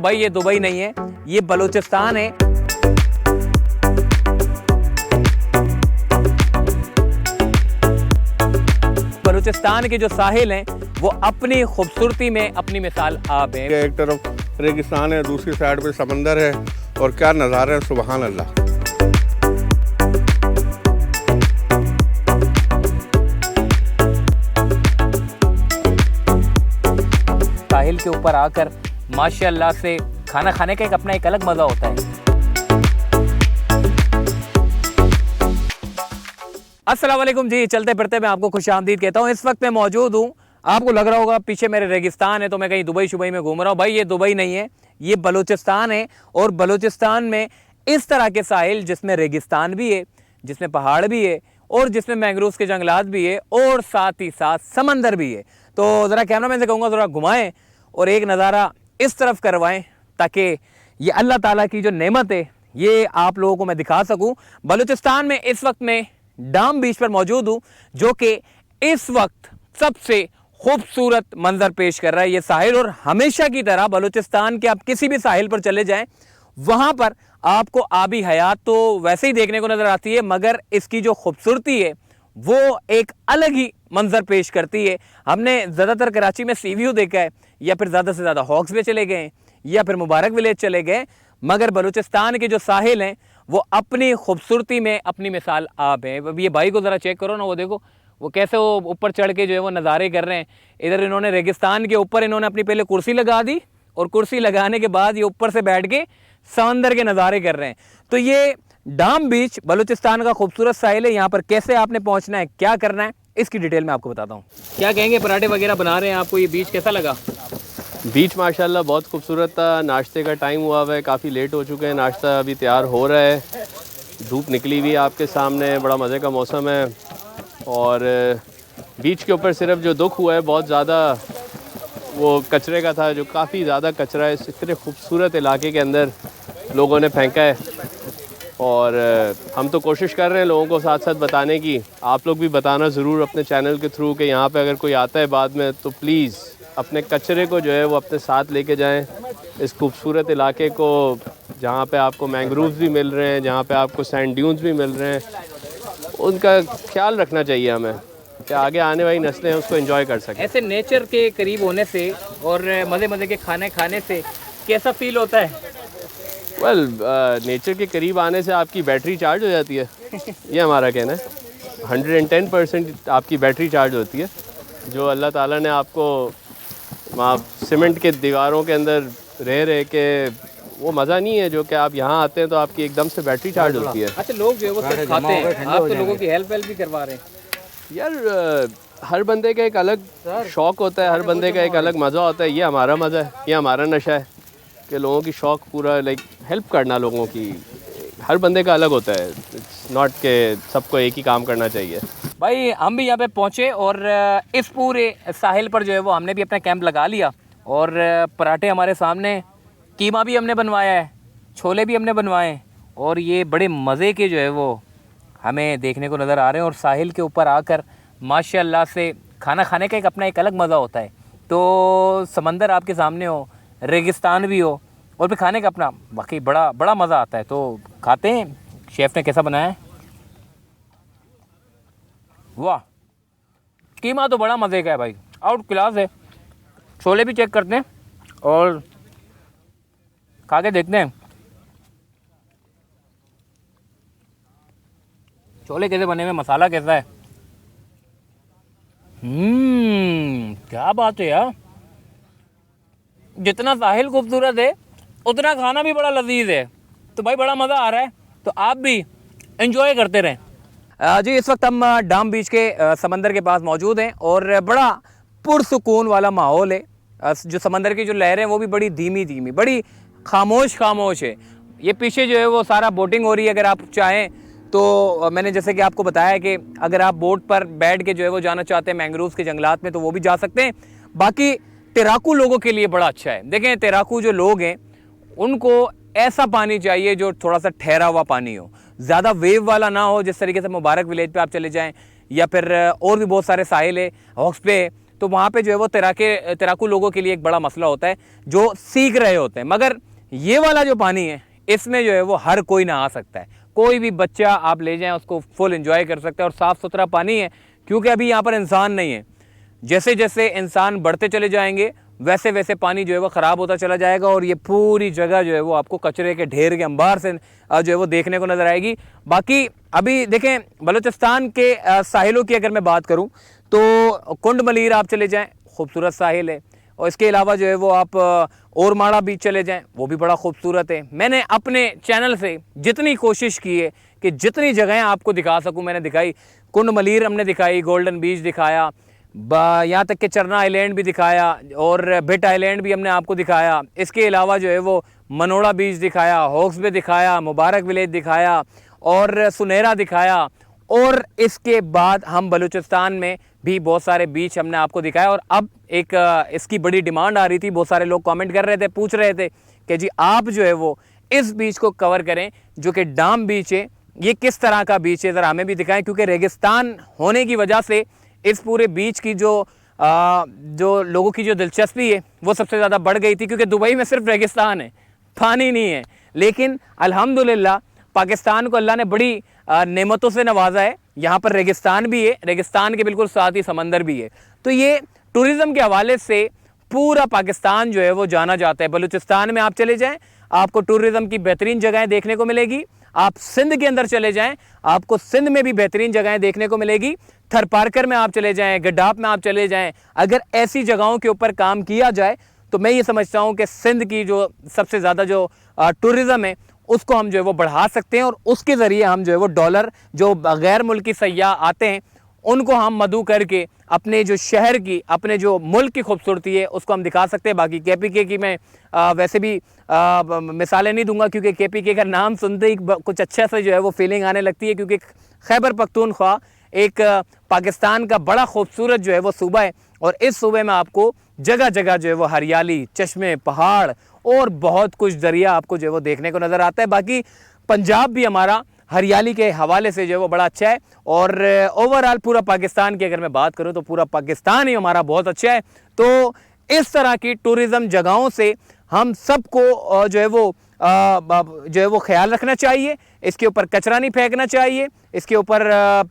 भाई ये दुबई नहीं है, ये बलूचिस्तान है। बलूचिस्तान के जो साहिल हैं वो अपनी खूबसूरती में अपनी मिसाल आप हैं। एक तरफ रेगिस्तान है, दूसरी साइड पे समंदर है और क्या नज़ारा है, सुबहान अल्लाह। साहिल के ऊपर आकर माशाअल्लाह से खाना खाने का अपना एक अलग मज़ा होता है। अस्सलाम वालेकुम जी, चलते फिरते मैं आपको खुशामदीद कहता हूँ। इस वक्त मैं मौजूद हूँ, आपको लग रहा होगा पीछे मेरे रेगिस्तान है तो मैं कहीं दुबई शुबई में घूम रहा हूँ। भाई ये दुबई नहीं है, ये बलूचिस्तान है। और बलूचिस्तान में इस तरह के साहिल जिसमें रेगिस्तान भी है, जिसमें पहाड़ भी है और जिसमें मैंग्रोव के जंगलात भी है और साथ ही साथ समंदर भी है। तो ज़रा कैमरामैन से कहूँगा ज़रा घुमाएं और एक नज़ारा इस तरफ करवाएं ताकि ये अल्लाह ताला की जो नेमत है ये आप लोगों को मैं दिखा सकूं। बलूचिस्तान में इस वक्त मैं डाम बीच पर मौजूद हूं जो कि इस वक्त सबसे खूबसूरत मंजर पेश कर रहा है ये साहिल। और हमेशा की तरह बलूचिस्तान के आप किसी भी साहिल पर चले जाएं, वहाँ पर आपको आबी हयात तो वैसे ही देखने को नज़र आती है, मगर इसकी जो खूबसूरती है वो एक अलग ही मंजर पेश करती है। हमने ज़्यादातर कराची में सी व्यू देखा है, या फिर ज़्यादा से ज़्यादा हॉक्स वे चले गए या फिर मुबारक विलेज चले गए, मगर बलूचिस्तान के जो साहिल हैं वो अपनी खूबसूरती में अपनी मिसाल आप हैं। अब ये भाई को ज़रा चेक करो ना, वो देखो वो कैसे वो ऊपर चढ़ के जो है वो नज़ारे कर रहे हैं। इधर इन्होंने रेगिस्तान के ऊपर इन्होंने अपनी पहले कुर्सी लगा दी और कुर्सी लगाने के बाद ये ऊपर से बैठ के समंदर के नज़ारे कर रहे हैं। तो ये डाम बीच बलूचिस्तान का खूबसूरत साहिल है। यहाँ पर कैसे आपने पहुँचना है, क्या करना है, इसकी डिटेल मैं आपको बताता हूँ। क्या कहेंगे, पराठे वगैरह बना रहे हैं, आपको ये बीच कैसा लगा? बीच माशाल्लाह बहुत खूबसूरत था। नाश्ते का टाइम हुआ हुआ है, काफ़ी लेट हो चुके हैं, नाश्ता अभी तैयार हो रहा है, धूप निकली हुई है आपके सामने, बड़ा मज़े का मौसम है। और बीच के ऊपर सिर्फ जो दुख हुआ है बहुत ज़्यादा वो कचरे का था, जो काफ़ी ज़्यादा कचरा है इस इतने खूबसूरत इलाके के अंदर लोगों ने फेंका है। और हम तो कोशिश कर रहे हैं लोगों को साथ साथ बताने की, आप लोग भी बताना ज़रूर अपने चैनल के थ्रू कि यहाँ पे अगर कोई आता है बाद में तो प्लीज़ अपने कचरे को जो है वो अपने साथ लेके जाएं। इस खूबसूरत इलाके को जहाँ पे आपको मैंग्रोव्स भी मिल रहे हैं, जहाँ पे आपको सैंड ड्यून्स भी मिल रहे हैं, उनका ख्याल रखना चाहिए हमें कि आगे आने वाली नस्लें उसको एंजॉय कर सकें। ऐसे नेचर के करीब होने से और मज़े मज़े के खाने खाने से कैसा फील होता है? वेल नेचर के करीब आने से आपकी बैटरी चार्ज हो जाती है, ये हमारा कहना है। 110% आपकी बैटरी चार्ज होती है। जो अल्लाह ताला ने आपको वहाँ सीमेंट के दीवारों के अंदर रह रहे के वो मज़ा नहीं है जो कि आप यहाँ आते हैं तो आपकी एकदम से बैटरी चार्ज होती है। अच्छा, लोग जो है वो सिर्फ खाते हैं, आप तो लोगों की हेल्प भी करवा रहे हैं। यार हर बंदे का एक अलग शौक़ होता है, हर बंदे का एक अलग मज़ा होता है। ये हमारा मज़ा है, ये हमारा नशा है कि लोगों की शौक़ पूरा लाइक हेल्प करना लोगों की। हर बंदे का अलग होता है, इट्स नॉट के सबको एक ही काम करना चाहिए। भाई हम भी यहाँ पे पहुँचे और इस पूरे साहिल पर जो है वो हमने भी अपना कैंप लगा लिया। और पराठे हमारे सामने, कीमा भी हमने बनवाया है, छोले भी हमने बनवाए हैं और ये बड़े मज़े के जो है वो हमें देखने को नज़र आ रहे हैं। और साहिल के ऊपर आकर माशाअल्लाह से खाना खाने का अपना एक अलग मज़ा होता है। तो समंदर आपके सामने हो, रेगिस्तान भी हो और फिर खाने का अपना वाकई बड़ा बड़ा मज़ा आता है। तो खाते हैं, शेफ़ ने कैसा बनाया है। वाह, कीमा तो बड़ा मज़े का है भाई, आउट क्लास है। छोले भी चेक करते हैं और खा के देखते हैं छोले कैसे बने हुए, मसाला कैसा है। क्या बात है यार, जितना साहिल खूबसूरत है उतना खाना भी बड़ा लजीज है। तो भाई बड़ा मज़ा आ रहा है, तो आप भी एंजॉय करते रहें। जी इस वक्त हम डाम बीच के समंदर के पास मौजूद हैं और बड़ा पुरसुकून वाला माहौल है। जो समंदर की जो लहरें वो भी बड़ी धीमी धीमी, बड़ी खामोश है। ये पीछे जो है वो सारा बोटिंग हो रही है। अगर आप चाहें तो मैंने जैसे कि आपको बताया कि अगर आप बोट पर बैठ के जो है वो जाना चाहते हैं मैंग्रोव के जंगलात में तो वो भी जा सकते हैं। बाकी तैराकू लोगों के लिए बड़ा अच्छा है। देखें, तैराकू जो लोग हैं उनको ऐसा पानी चाहिए जो थोड़ा सा ठहरा हुआ पानी हो, ज़्यादा वेव वाला ना हो। जिस तरीके से मुबारक विलेज पे आप चले जाएं या फिर और भी बहुत सारे साहिल है, हॉक्स पे है, तो वहाँ पे जो है वो तैराकू लोगों के लिए एक बड़ा मसला होता है जो सीख रहे होते हैं। मगर ये वाला जो पानी है इसमें जो है वो हर कोई नहा सकता है, कोई भी बच्चा आप ले जाएं उसको फुल एंजॉय कर सकता है और साफ़ सुथरा पानी है। क्योंकि अभी यहाँ पर इंसान नहीं है, जैसे जैसे इंसान बढ़ते चले जाएंगे वैसे वैसे पानी जो है वो ख़राब होता चला जाएगा और ये पूरी जगह जो है वो आपको कचरे के ढेर के अंबार से जो है वो देखने को नज़र आएगी। बाकी अभी देखें बलूचिस्तान के साहिलों की अगर मैं बात करूं तो कुंड मलीर आप चले जाएं, खूबसूरत साहिल है। और इसके अलावा जो है वो आप ओरमाड़ा बीच चले जाएं, वो भी बड़ा खूबसूरत है। मैंने अपने चैनल से जितनी कोशिश की है कि जितनी जगहें आपको दिखा सकूं मैंने दिखाई। कुंड मलीर हमने दिखाई, गोल्डन बीच दिखाया, यहाँ तक कि चरना आइलैंड भी दिखाया और भिट आइलैंड भी हमने आपको दिखाया। इसके अलावा जो है वो मनोड़ा बीच दिखाया, हॉक्स बे दिखाया, मुबारक विलेज दिखाया और सुनहरा दिखाया। और इसके बाद हम बलूचिस्तान में भी बहुत सारे बीच हमने आपको दिखाया। और अब एक इसकी बड़ी डिमांड आ रही थी, बहुत सारे लोग कमेंट कर रहे थे, पूछ रहे थे कि जी आप जो है वो इस बीच को कवर करें जो कि डाम बीच है। ये किस तरह का बीच है ज़रा हमें भी दिखाएं, क्योंकि रेगिस्तान होने की वजह से इस पूरे बीच की जो लोगों की जो दिलचस्पी है वो सबसे ज़्यादा बढ़ गई थी। क्योंकि दुबई में सिर्फ रेगिस्तान है, पानी नहीं है। लेकिन अल्हम्दुलिल्लाह पाकिस्तान को अल्लाह ने बड़ी नेमतों से नवाजा है। यहाँ पर रेगिस्तान भी है, रेगिस्तान के बिल्कुल साथ ही समंदर भी है। तो ये टूरिज़म के हवाले से पूरा पाकिस्तान जो है वो जाना जाता है। बलूचिस्तान में आप चले जाएँ, आपको टूरिज़म की बेहतरीन जगहें देखने को मिलेगी। आप सिंध के अंदर चले जाएं, आपको सिंध में भी बेहतरीन जगहें देखने को मिलेगी। थरपारकर में आप चले जाएं, गड्डाप में आप चले जाएं। अगर ऐसी जगहों के ऊपर काम किया जाए तो मैं ये समझता हूँ कि सिंध की जो सबसे ज़्यादा जो टूरिज़म है उसको हम जो है वो बढ़ा सकते हैं और उसके ज़रिए हम जो है वो डॉलर जो गैर मुल्की सयाह आते हैं उनको हम मदऊ करके अपने जो शहर की, अपने जो मुल्क की खूबसूरती है उसको हम दिखा सकते हैं। बाकी KPK की मैं वैसे भी मिसालें नहीं दूंगा, क्योंकि KPK का नाम सुनते ही कुछ अच्छा से जो है वो फीलिंग आने लगती है। क्योंकि खैबर पख्तूनख्वा एक पाकिस्तान का बड़ा खूबसूरत जो है वो सूबा है और इस सूबे में आपको जगह जगह जो है वो हरियाली, चश्मे, पहाड़ और बहुत कुछ दरिया आपको जो है वो देखने को नज़र आता है। बाकी पंजाब भी हमारा हरियाली के हवाले से जो है वो बड़ा अच्छा है और ओवरऑल पूरा पाकिस्तान की अगर मैं बात करूं तो पूरा पाकिस्तान ही हमारा बहुत अच्छा है। तो इस तरह की टूरिज़म जगहों से हम सबको जो है वो ख्याल रखना चाहिए। इसके ऊपर कचरा नहीं फेंकना चाहिए, इसके ऊपर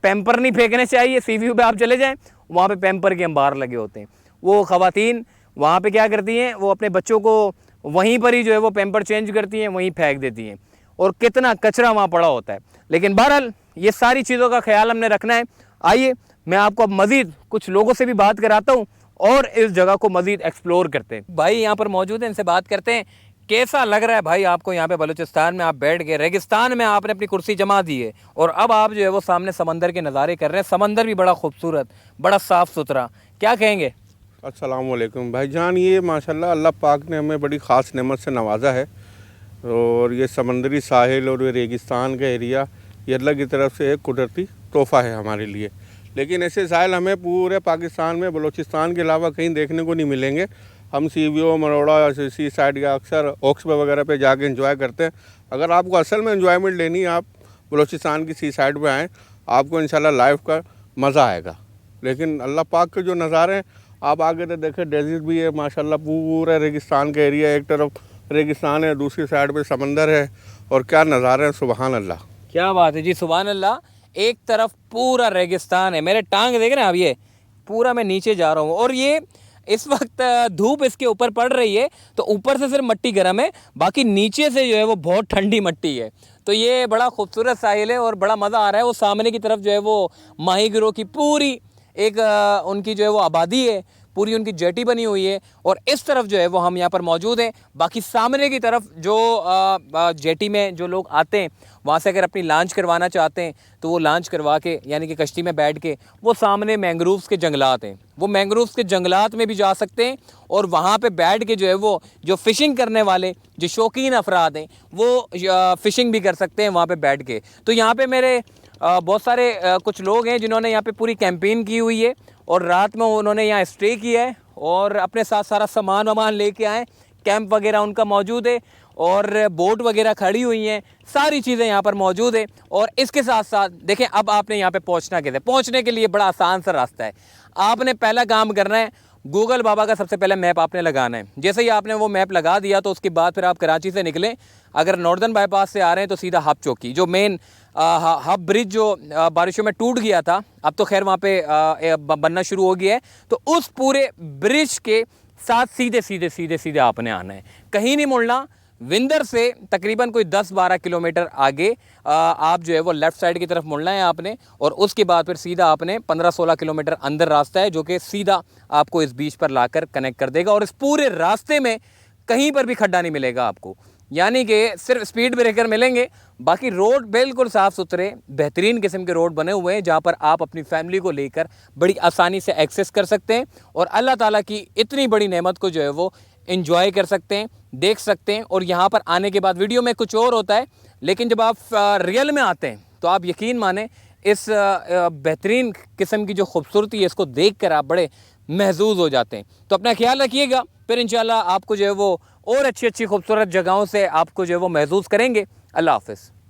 पैम्पर नहीं फेंकने चाहिए। सी व्यू पे आप चले जाएं, वहाँ पे पैम्पर के अंबार लगे होते हैं। वो ख़वातीन वहाँ पे क्या करती हैं, वो अपने बच्चों को वहीं पर ही जो है वो पैम्पर चेंज करती हैं, वहीं फेंक देती हैं और कितना कचरा वहाँ पड़ा होता है। लेकिन बहरहाल ये सारी चीज़ों का ख्याल हमने रखना है। आइए मैं आपको अब मज़ीद कुछ लोगों से भी बात कराता हूँ और इस जगह को मज़ीद एक्सप्लोर करते हैं। भाई यहाँ पर मौजूद हैं, इनसे बात करते हैं। कैसा लग रहा है भाई आपको यहाँ पे बलूचिस्तान में? आप बैठ गए, रेगिस्तान में आपने अपनी कुर्सी जमा दी है और अब आप जो है वो सामने समंदर के नज़ारे कर रहे हैं। समंदर भी बड़ा खूबसूरत, बड़ा साफ़ सुथरा, क्या कहेंगे? अस्सलाम वालेकुम भाईजान। ये माशाल्लाह अल्लाह पाक ने हमें बड़ी ख़ास नेमत से नवाजा है और ये समंदरी साहिल और ये रेगिस्तान का एरिया ये अल्लाह की तरफ से एक कुदरती तोहफ़ा है हमारे लिए। लेकिन ऐसे साहिल हमें पूरे पाकिस्तान में बलूचिस्तान के अलावा कहीं देखने को नहीं मिलेंगे। हम सीवियो, मरोड़ा, सी साइड या अक्सर ऑक्स वगैरह पे जाके एंजॉय करते हैं। अगर आपको असल में एंजॉयमेंट लेनी है, आप बलूचिस्तान की सी साइड पे आएँ, आपको इंशाल्लाह लाइफ का मज़ा आएगा। लेकिन अल्लाह पाक के जो नज़ारे हैं, आप आगे तो देखें, डेजर्ट भी है माशाल्लाह, पूरा रेगिस्तान का एरिया, एक तरफ रेगिस्तान है, दूसरी साइड पे समंदर है और क्या नज़ारे हैं, सुबहान अल्लाह। क्या बात है जी, सुबहान अल्लाह। एक तरफ पूरा रेगिस्तान है, मेरे टांग देख रहे हैं आप, ये पूरा मैं नीचे जा रहा हूँ और ये इस वक्त धूप इसके ऊपर पड़ रही है तो ऊपर से सिर्फ मिट्टी गर्म है, बाकी नीचे से जो है वो बहुत ठंडी मिट्टी है। तो ये बड़ा खूबसूरत साहिल है और बड़ा मज़ा आ रहा है। वो सामने की तरफ जो है वो माही गिरोह की पूरी एक उनकी जो है वो आबादी है, पूरी उनकी जेटी बनी हुई है और इस तरफ जो है वो हम यहाँ पर मौजूद हैं। बाकी सामने की तरफ जो जेटी में जो लोग आते हैं वहाँ से अगर अपनी लॉन्च करवाना चाहते हैं तो वो लॉन्च करवा के, यानी कि कश्ती में बैठ के, वो सामने मैंग्रोव्स के जंगलात हैं, वो मैंग्रोव्स के जंगलात में भी जा सकते हैं और वहाँ पे बैठ के जो है वो जो फ़िशिंग करने वाले जो शौकीन अफराद हैं वो फ़िशिंग भी कर सकते हैं वहाँ पे बैठ के। तो यहाँ पे मेरे बहुत सारे कुछ लोग हैं जिन्होंने यहाँ पे पूरी कैंपेन की हुई है और रात में उन्होंने यहाँ स्टे किया है और अपने साथ सारा सामान वामान लेके आए। कैंप वगैरह उनका मौजूद है और बोट वगैरह खड़ी हुई हैं, सारी चीज़ें यहाँ पर मौजूद है। और इसके साथ साथ देखें, अब आपने यहाँ पे पहुँचना कैसे, पहुँचने के लिए बड़ा आसान सा रास्ता है। आपने पहला काम करना है, गूगल बाबा का सबसे पहले मैप आपने लगाना है। जैसे ही आपने वो मैप लगा दिया तो उसके बाद फिर आप कराची से निकलें, अगर नॉर्दर्न बाईपास से आ रहे हैं तो सीधा हब चौकी, जो मेन हब ब्रिज जो बारिशों में टूट गया था, अब तो खैर वहाँ पे बनना शुरू हो गया है, तो उस पूरे ब्रिज के साथ सीधे सीधे सीधे सीधे आपने आना है, कहीं नहीं मुड़ना। विंदर से तकरीबन कोई 10-12 किलोमीटर आगे आप जो है वो लेफ़्ट साइड की तरफ मुड़ना है आपने, और उसके बाद फिर सीधा आपने 15-16 किलोमीटर अंदर रास्ता है जो कि सीधा आपको इस बीच पर लाकर कनेक्ट कर देगा। और इस पूरे रास्ते में कहीं पर भी खड्डा नहीं मिलेगा आपको, यानी कि सिर्फ स्पीड ब्रेकर मिलेंगे, बाकी रोड बिल्कुल साफ़ सुथरे बेहतरीन किस्म के रोड बने हुए हैं जहाँ पर आप अपनी फैमिली को लेकर बड़ी आसानी से एक्सेस कर सकते हैं और अल्लाह ताला की इतनी बड़ी नेमत को जो है वो एंजॉय कर सकते हैं, देख सकते हैं। और यहाँ पर आने के बाद वीडियो में कुछ और होता है, लेकिन जब आप रियल में आते हैं तो आप यकीन माने इस बेहतरीन किस्म की जो खूबसूरती है इसको देख कर आप बड़े महजूज हो जाते हैं। तो अपना ख्याल रखिएगा, फिर इंशाल्लाह आपको जो है वो और अच्छी अच्छी खूबसूरत जगहों से आपको जो है वो महजूज करेंगे। अल्लाह हाफ़िज़।